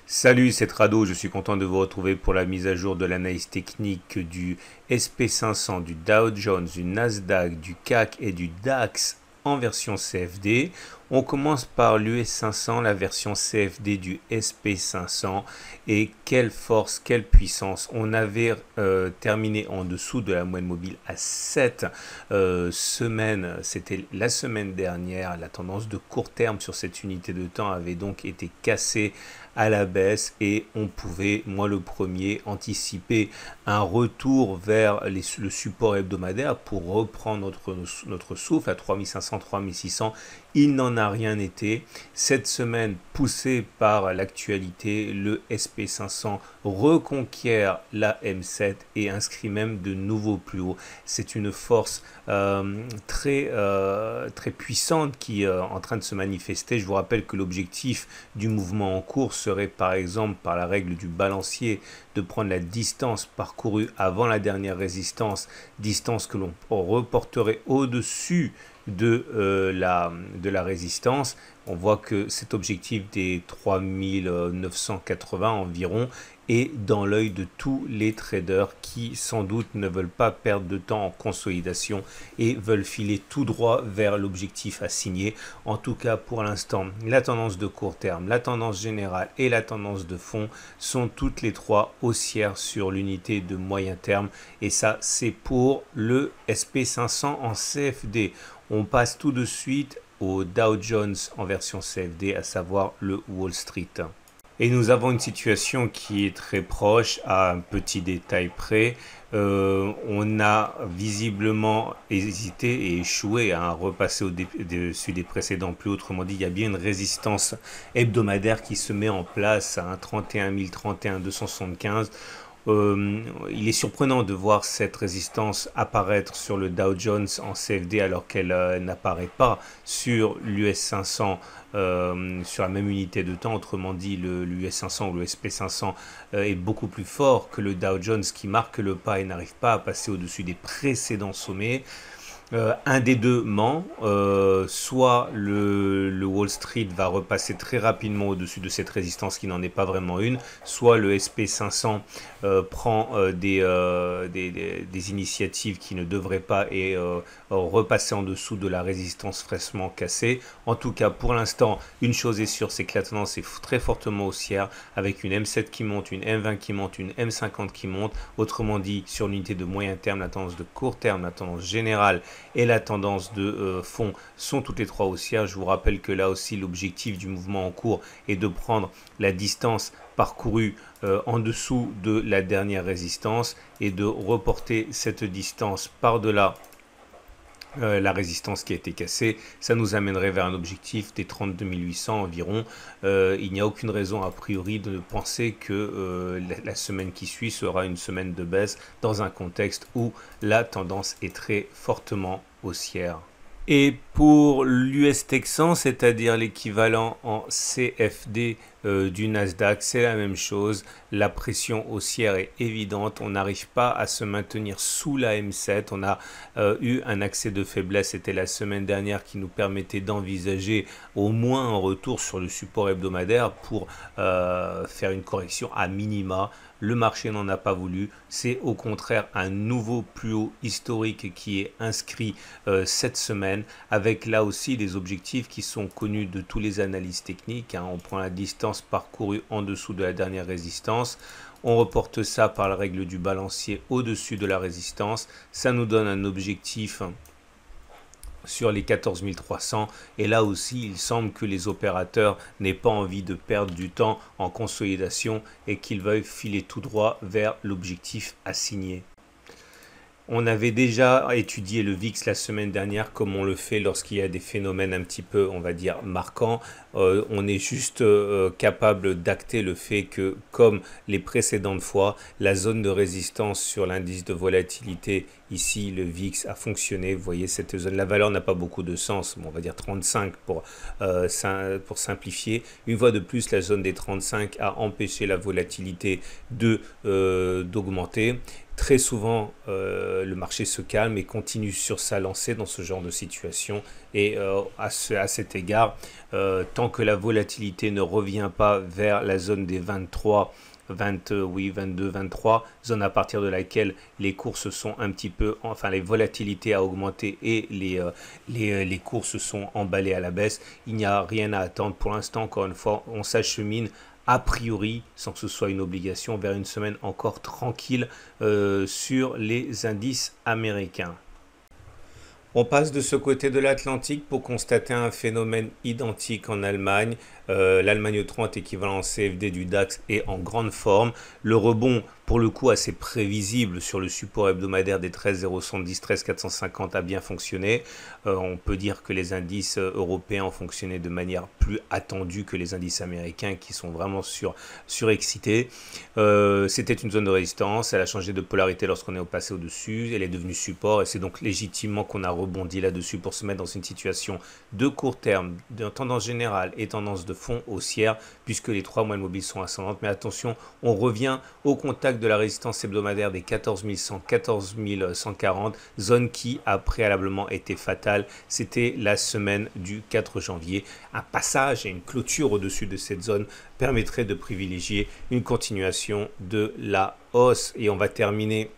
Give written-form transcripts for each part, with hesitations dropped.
Salut, c'est Rado, je suis content de vous retrouver pour la mise à jour de l'analyse technique du SP500, du Dow Jones, du Nasdaq, du CAC et du DAX en version CFD. On commence par l'US 500, la version CFD du SP500 et quelle force, quelle puissance. On avait terminé en dessous de la moyenne mobile à 7 semaines, c'était la semaine dernière. La tendance de court terme sur cette unité de temps avait donc été cassée à la baisse et on pouvait, moi le premier, anticiper un retour vers le support hebdomadaire pour reprendre notre souffle à 3500, 3600. Il n'en a rien été. Cette semaine, poussé par l'actualité, le SP500 reconquiert la M7 et inscrit même de nouveaux plus hauts. C'est une force très puissante qui est en train de se manifester. Je vous rappelle que l'objectif du mouvement en cours serait par exemple, par la règle du balancier, de prendre la distance parcourue avant la dernière résistance, distance que l'on reporterait au-dessus de la résistance. On voit que cet objectif des 3980 environ est dans l'œil de tous les traders qui sans doute ne veulent pas perdre de temps en consolidation et veulent filer tout droit vers l'objectif assigné. En tout cas pour l'instant, la tendance de court terme, la tendance générale et la tendance de fond sont toutes les trois haussières sur l'unité de moyen terme et ça c'est pour le SP500 en CFD. On passe tout de suite au Dow Jones en version CFD, à savoir le Wall Street. Et nous avons une situation qui est très proche à un petit détail près. On a visiblement hésité et échoué à repasser au-dessus des précédents plus. Autrement dit, il y a bien une résistance hebdomadaire qui se met en place à un 31 000, 31 275. Il est surprenant de voir cette résistance apparaître sur le Dow Jones en CFD alors qu'elle n'apparaît pas sur l'US 500 sur la même unité de temps. Autrement dit, l'US 500 ou le SP500 est beaucoup plus fort que le Dow Jones qui marque le pas et n'arrive pas à passer au-dessus des précédents sommets. Un des deux ment, soit le Wall Street va repasser très rapidement au-dessus de cette résistance qui n'en est pas vraiment une, soit le SP500 prend des initiatives qui ne devraient pas et repasser en dessous de la résistance fraîchement cassée. En tout cas, pour l'instant, une chose est sûre, c'est que la tendance est très fortement haussière avec une M7 qui monte, une M20 qui monte, une M50 qui monte. Autrement dit, sur l'unité de moyen terme, la tendance de court terme, la tendance générale et la tendance de fond sont toutes les trois haussières. Je vous rappelle que là aussi l'objectif du mouvement en cours est de prendre la distance parcourue en dessous de la dernière résistance et de reporter cette distance par-delà la résistance qui a été cassée. Ça nous amènerait vers un objectif des 32 800 environ. Il n'y a aucune raison a priori de penser que la semaine qui suit sera une semaine de baisse dans un contexte où la tendance est très fortement haussière. Et pour l'US Texan, c'est-à-dire l'équivalent en CFD du Nasdaq, c'est la même chose. La pression haussière est évidente. On n'arrive pas à se maintenir sous la M7. On a eu un accès de faiblesse, c'était la semaine dernière, qui nous permettait d'envisager au moins un retour sur le support hebdomadaire pour faire une correction à minima. Le marché n'en a pas voulu. C'est au contraire un nouveau plus haut historique qui est inscrit cette semaine, avec là aussi des objectifs qui sont connus de tous les analystes techniques. On prend la distance parcourue en dessous de la dernière résistance. On reporte ça par la règle du balancier au-dessus de la résistance. Ça nous donne un objectif sur les 14 300 et là aussi il semble que les opérateurs n'aient pas envie de perdre du temps en consolidation et qu'ils veuillent filer tout droit vers l'objectif assigné. On avait déjà étudié le VIX la semaine dernière comme on le fait lorsqu'il y a des phénomènes un petit peu, on va dire, marquants. On est juste capable d'acter le fait que, comme les précédentes fois, la zone de résistance sur l'indice de volatilité, ici le VIX, a fonctionné. Vous voyez cette zone, la valeur n'a pas beaucoup de sens, bon, on va dire 35 pour simplifier. Une fois de plus, la zone des 35 a empêché la volatilité d'augmenter. Très souvent, le marché se calme et continue sur sa lancée dans ce genre de situation. Et à cet égard, tant que la volatilité ne revient pas vers la zone des 23, 20, oui, 22, 23, zone à partir de laquelle les courses sont un petit peu, enfin les volatilités a augmenté et les courses sont emballées à la baisse, il n'y a rien à attendre. Pour l'instant, encore une fois, on s'achemine a priori, sans que ce soit une obligation, vers une semaine encore tranquille sur les indices américains. On passe de ce côté de l'Atlantique pour constater un phénomène identique en Allemagne. L'Allemagne 30, équivalent CFD du DAX, est en grande forme. Le rebond, pour le coup, assez prévisible sur le support hebdomadaire des 13,070, 13,450 a bien fonctionné. On peut dire que les indices européens ont fonctionné de manière plus attendue que les indices américains qui sont vraiment surexcités. C'était une zone de résistance. Elle a changé de polarité lorsqu'on est passé au-dessus. Elle est devenue support et c'est donc légitimement qu'on a rebondi là-dessus pour se mettre dans une situation de court terme, de tendance générale et tendance de fond haussière, puisque les 3 moyennes mobiles sont ascendantes. Mais attention, on revient au contact de la résistance hebdomadaire des 14 100, 14 140, zone qui a préalablement été fatale. C'était la semaine du 4 janvier. Un passage et une clôture au-dessus de cette zone permettrait de privilégier une continuation de la hausse. Et on va terminer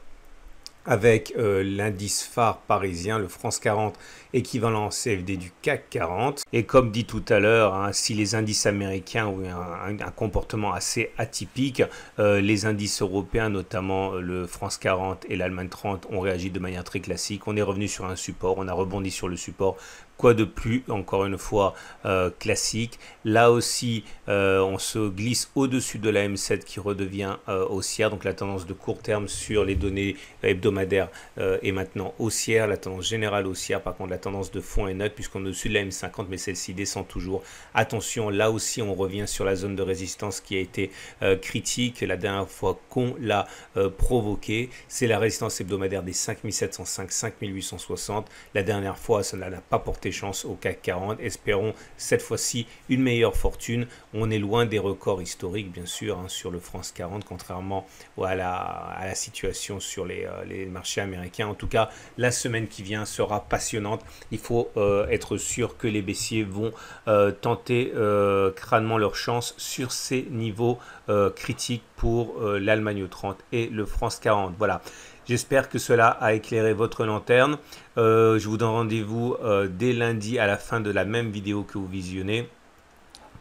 avec l'indice phare parisien, le France 40, équivalent CFD du CAC 40. Et comme dit tout à l'heure, hein, si les indices américains ont un comportement assez atypique, les indices européens, notamment le France 40 et l'Allemagne 30, ont réagi de manière très classique. On est revenu sur un support, on a rebondi sur le support. Quoi de plus, encore une fois, classique. Là aussi, on se glisse au-dessus de la M7 qui redevient haussière. Donc la tendance de court terme sur les données hebdomadaires est maintenant haussière. La tendance générale haussière, par contre, la tendance de fond est neutre puisqu'on est au-dessus de la M50, mais celle-ci descend toujours. Attention, là aussi, on revient sur la zone de résistance qui a été critique la dernière fois qu'on l'a provoquée. C'est la résistance hebdomadaire des 5705, 5860. La dernière fois, cela n'a pas porté chance au CAC 40. Espérons cette fois-ci une meilleure fortune. On est loin des records historiques, bien sûr, hein, sur le France 40, contrairement à la situation sur les marchés américains. En tout cas, la semaine qui vient sera passionnante. Il faut être sûr que les baissiers vont tenter crânement leur chance sur ces niveaux critiques pour l'Allemagne 30 et le France 40. Voilà. J'espère que cela a éclairé votre lanterne. Je vous donne rendez-vous dès lundi à la fin de la même vidéo que vous visionnez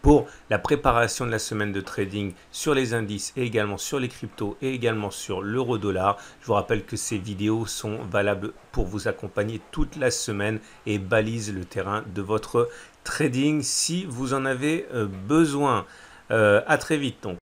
pour la préparation de la semaine de trading sur les indices et également sur les cryptos et également sur l'euro-dollar. Je vous rappelle que ces vidéos sont valables pour vous accompagner toute la semaine et balisent le terrain de votre trading si vous en avez besoin. À très vite donc.